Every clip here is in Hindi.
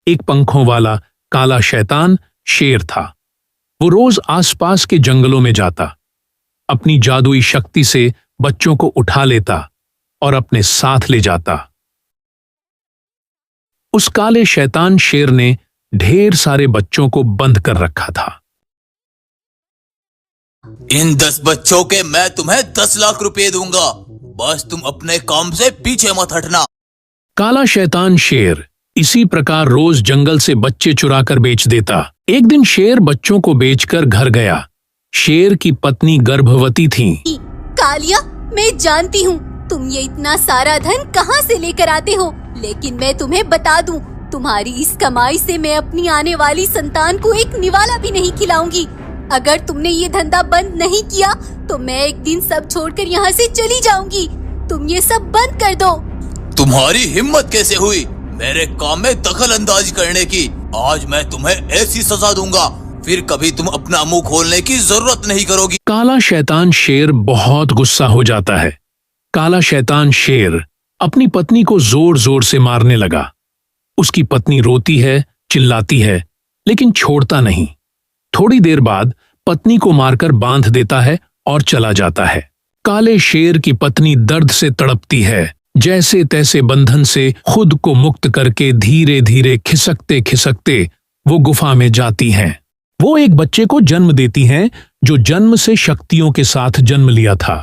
एक पंखों वाला काला शैतान शेर था। वो रोज आसपास के जंगलों में जाता, अपनी जादुई शक्ति से बच्चों को उठा लेता और अपने साथ ले जाता। उस काले शैतान शेर ने ढेर सारे बच्चों को बंद कर रखा था। इन 10 बच्चों के मैं तुम्हें 10 लाख रुपए दूंगा, बस तुम अपने काम से पीछे मत हटना। काला शैतान शेर इसी प्रकार रोज जंगल से बच्चे चुराकर बेच देता। एक दिन शेर बच्चों को बेचकर घर गया। शेर की पत्नी गर्भवती थी। कालिया, मैं जानती हूँ तुम ये इतना सारा धन कहाँ से लेकर आते हो, लेकिन मैं तुम्हें बता दूँ, तुम्हारी इस कमाई से मैं अपनी आने वाली संतान को एक निवाला भी नहीं खिलाऊंगी। अगर तुमने ये धंधा बंद नहीं किया तो मैं एक दिन सब छोड़कर यहाँ से चली जाऊंगी। तुम ये सब बंद कर दो। तुम्हारी हिम्मत कैसे हुई मेरे काम में दखल अंदाजी करने की? आज मैं तुम्हें ऐसी सजा दूंगा, फिर कभी तुम अपना मुंह खोलने की जरूरत नहीं करोगी। काला शैतान शेर बहुत गुस्सा हो जाता है। काला शैतान शेर अपनी पत्नी को जोर जोर से मारने लगा। उसकी पत्नी रोती है, चिल्लाती है, लेकिन छोड़ता नहीं। थोड़ी देर बाद पत्नी को मारकर बांध देता है और चला जाता है। काले शेर की पत्नी दर्द से तड़पती है। जैसे तैसे बंधन से खुद को मुक्त करके धीरे धीरे खिसकते खिसकते वो गुफा में जाती हैं। वो एक बच्चे को जन्म देती हैं जो जन्म से शक्तियों के साथ जन्म लिया था।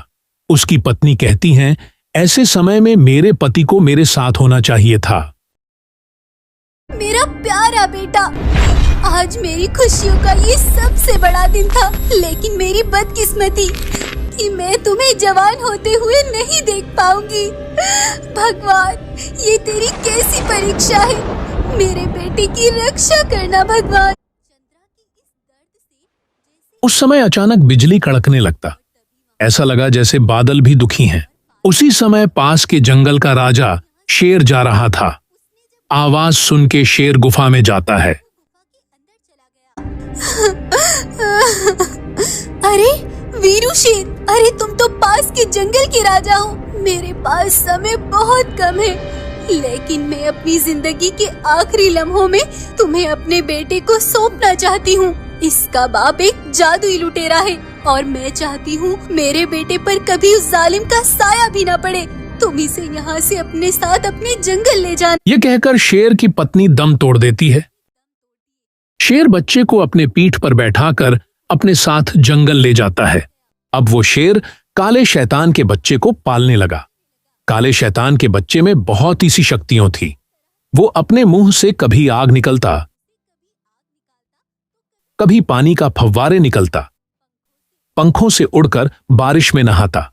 उसकी पत्नी कहती हैं, ऐसे समय में मेरे पति को मेरे साथ होना चाहिए था। मेरा प्यारा बेटा, आज मेरी खुशियों का ये सबसे बड़ा दिन था, लेकिन मेरी बदकिस्मती कि मैं तुम्हें जवान होते हुए नहीं देख पाऊंगी। भगवान, ये तेरी कैसी परीक्षा है? मेरे बेटे की रक्षा करना भगवान। उस समय अचानक बिजली कड़कने लगता। ऐसा लगा जैसे बादल भी दुखी हैं। उसी समय पास के जंगल का राजा शेर जा रहा था। आवाज सुन के शेर गुफा में जाता है। अरे वीरू शेर, अरे तुम तो पास के जंगल के राजा हो। मेरे पास समय बहुत कम है, लेकिन मैं अपनी जिंदगी के आखिरी लम्हों में तुम्हें अपने बेटे को सौंपना चाहती हूँ। इसका बाप एक जादुई लुटेरा है और मैं चाहती हूँ मेरे बेटे पर कभी उस जालिम का साया भी न पड़े। तुम इसे यहाँ से अपने साथ अपने जंगल ले जाना। ये कहकर शेर की पत्नी दम तोड़ देती है। शेर बच्चे को अपने पीठ पर बैठाकर अपने साथ जंगल ले जाता है। अब वो शेर काले शैतान के बच्चे को पालने लगा। काले शैतान के बच्चे में बहुत ही सी शक्तियां थी। वो अपने मुंह से कभी आग निकलता, कभी पानी का फव्वारे निकलता, पंखों से उड़कर बारिश में नहाता।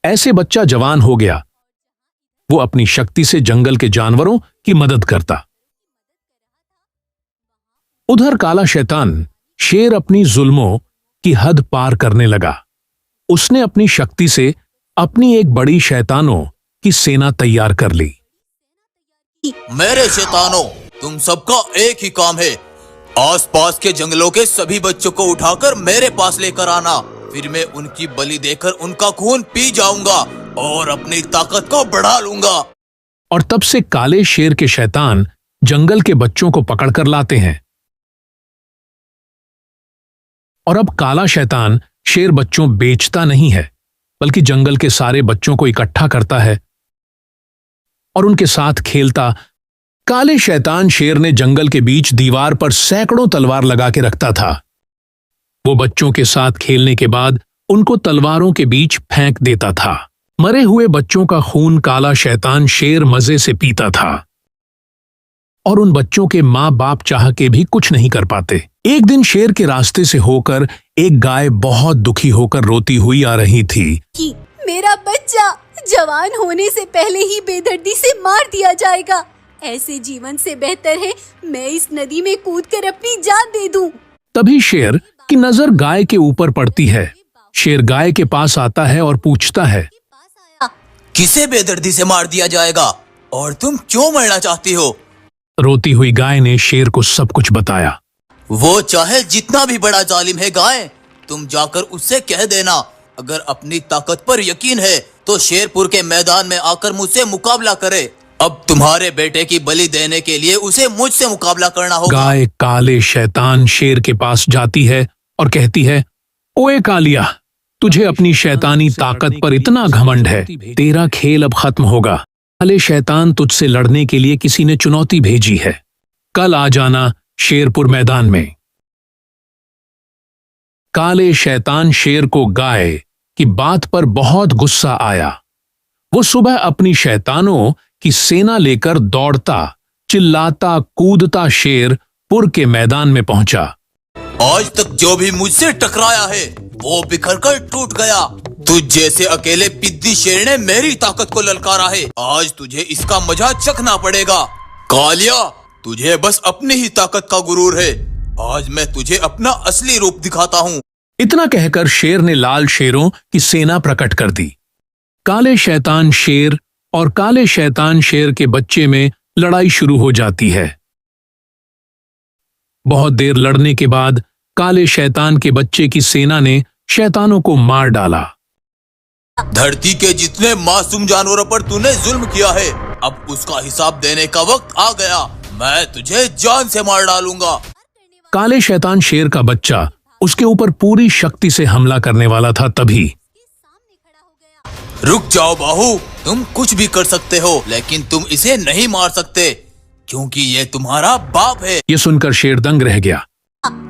ऐसे बच्चा जवान हो गया। वो अपनी शक्ति से जंगल के जानवरों की मदद करता। उधर काला शैतान शेर अपनी जुल्मों की हद पार करने लगा। उसने अपनी शक्ति से अपनी एक बड़ी शैतानों की सेना तैयार कर ली। मेरे शैतानों, तुम सबका एक ही काम है, आसपास के जंगलों के सभी बच्चों को उठाकर मेरे पास लेकर आना। फिर मैं उनकी बलि देकर उनका खून पी जाऊंगा और अपनी ताकत को बढ़ा लूंगा। और तब से काले शेर के शैतान जंगल के बच्चों को पकड़कर लाते हैं। और अब काला शैतान शेर बच्चों बेचता नहीं है, बल्कि जंगल के सारे बच्चों को इकट्ठा करता है और उनके साथ खेलता। काले शैतान शेर ने जंगल के बीच दीवार पर सैकड़ों तलवार लगा के रखता था। वो बच्चों के साथ खेलने के बाद उनको तलवारों के बीच फेंक देता था। मरे हुए बच्चों का खून काला शैतान शेर मजे से पीता था और उन बच्चों के माँ बाप चाह के भी कुछ नहीं कर पाते। एक दिन शेर के रास्ते से होकर एक गाय बहुत दुखी होकर रोती हुई आ रही थी कि मेरा बच्चा जवान होने से पहले ही बेदर्दी से मार दिया जाएगा। ऐसे जीवन से बेहतर है मैं इस नदी में कूदकर अपनी जान दे दूं। तभी शेर की नजर गाय के ऊपर पड़ती है। शेर गाय के पास आता है और पूछता है, किसे बेदर्दी से मार दिया जाएगा और तुम क्यों मरना चाहती हो? रोती हुई गाय ने शेर को सब कुछ बताया। वो चाहे जितना भी बड़ा जालिम है गाय, तुम जाकर उससे कह देना, अगर अपनी ताकत पर यकीन है तो शेरपुर के मैदान में आकर मुझसे मुकाबला करे। अब तुम्हारे बेटे की बलि देने के लिए उसे मुझसे मुकाबला करना होगा। गाय काले शैतान शेर के पास जाती है और कहती है, ओए कालिया, तुझे अपनी शैतानी ताकत पर इतना घमंड है, तेरा खेल अब खत्म होगा। काले शैतान, तुझसे लड़ने के लिए किसी ने चुनौती भेजी है, कल आ जाना शेरपुर मैदान में। काले शैतान शेर को गाय की बात पर बहुत गुस्सा आया। वो सुबह अपनी शैतानों की सेना लेकर दौड़ता, चिल्लाता, कूदता शेरपुर के मैदान में पहुंचा। आज तक जो भी मुझसे टकराया है वो बिखर कर टूट गया। तुझ जैसे अकेले पिद्दी शेर ने मेरी ताकत को ललकारा है। आज तुझे इसका मजा चखना पड़ेगा। कालिया, तुझे बस अपनी ही ताकत का गुरूर है। आज मैं तुझे अपना असली रूप दिखाता हूँ। इतना कहकर शेर ने लाल शेरों की सेना प्रकट कर दी। काले शैतान शेर और काले शैतान शेर के बच्चे में लड़ाई शुरू हो जाती है। बहुत देर लड़ने के बाद काले शैतान के बच्चे की सेना ने शैतानों को मार डाला। धरती के जितने मासूम जानवरों पर तूने जुल्म किया है, अब उसका हिसाब देने का वक्त आ गया। मैं तुझे जान से मार डालूंगा। काले शैतान शेर का बच्चा उसके ऊपर पूरी शक्ति से हमला करने वाला था, तभी रुक जाओ बाहु, तुम कुछ भी कर सकते हो, लेकिन तुम इसे नहीं मार सकते क्योंकि ये तुम्हारा बाप है। ये सुनकर शेर दंग रह गया।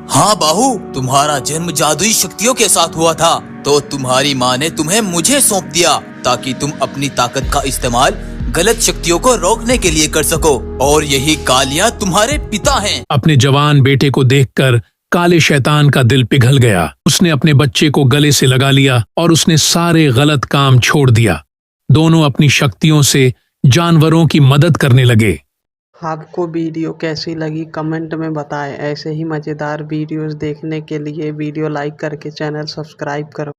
हाँ बाहु, तुम्हारा जन्म जादुई शक्तियों के साथ हुआ था, तो तुम्हारी माँ ने तुम्हें मुझे सौंप दिया ताकि तुम अपनी ताकत का इस्तेमाल गलत शक्तियों को रोकने के लिए कर सको। और यही कालिया तुम्हारे पिता हैं। अपने जवान बेटे को देखकर काले शैतान का दिल पिघल गया। उसने अपने बच्चे को गले से लगा लिया और उसने सारे गलत काम छोड़ दिया। दोनों अपनी शक्तियों से जानवरों की मदद करने लगे। आपको वीडियो कैसी लगी कमेंट में बताएं। ऐसे ही मज़ेदार वीडियोस देखने के लिए वीडियो लाइक करके चैनल सब्सक्राइब करो।